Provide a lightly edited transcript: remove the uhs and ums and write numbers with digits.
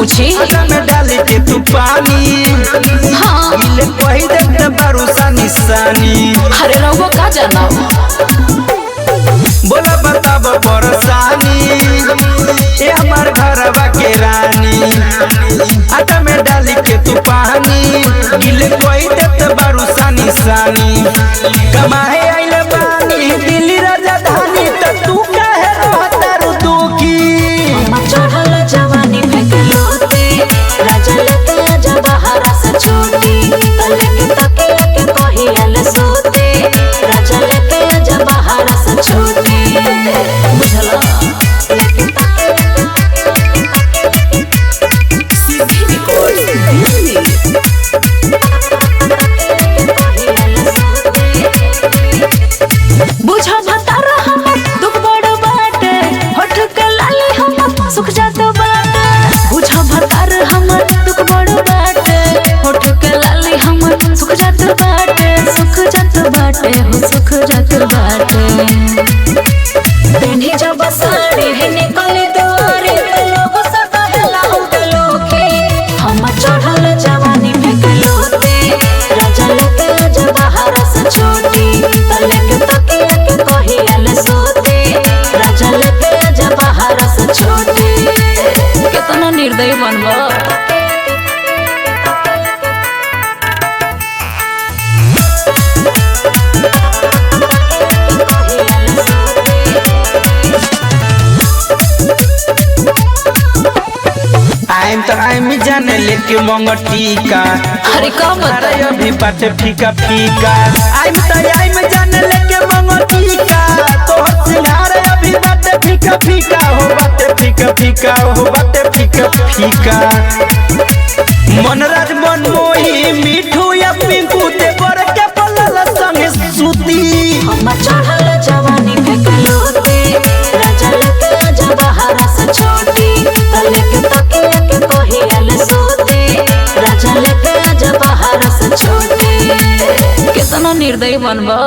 पूछी में डाली के तू पानी हाँ इले कही देते बारूसा निशानी। अरे रहुआ का जाना बोला बताब परेशानी ये हमार घरवा के रानी। आटा में डाली के तू पानी इले कही देते बारूसा निशानी। कमाए आइल बानी दिल्ली राजधानी त तू काहे रहता रु दुखी। चढ़ल जवानी फेंक लोते राजा लेके आजा बहारा से छोटी लेके तकिया के कहियल सोते राजा लेके आजा बहारा से छोटी बुझला लेके सीधी रिकॉर्ड बुझा भतार हम दुख बड़ बाटे होठ के लाली हम सुख जात बाटे। बुझा भतार हम दुख बड़ बाटे होठ के लाली हम सुख जात बाटे सुख जात बाटे हो सुख जात बाटे। पेन्ही जब साड़ी है निकले दुआरे तो लोग सब कहला हम के लोखे हम चढ़ल जवानी फेंक लोते राजा लेके आजा बहारा से छोटी लेके तकिया के कहियल सोते राजा लेके आजा बहारा से छोटी। कितना निर्दयी बनबा आइम तो आइम जाने लेके मंगटीका। अरे का अरे मतलब अभी बाटे फीका फीका। आइम तो आइम जाने लेके मंगटीका। तो सिंगार अभी बाटे फीका फीका हो बाटे फीका फीका हो बाटे फीका फीका। मनराज मनमोही मिठू या पिंकू ते बर के पलल संगे सूती। हम चढ़ल जवानी फेंक लोते राजा लेके आजा बहारा से छोटी लेके तकिया के कहियल सोते राजा लेके आजा बहारा से छोटी। कितना निर्दयी बनबा।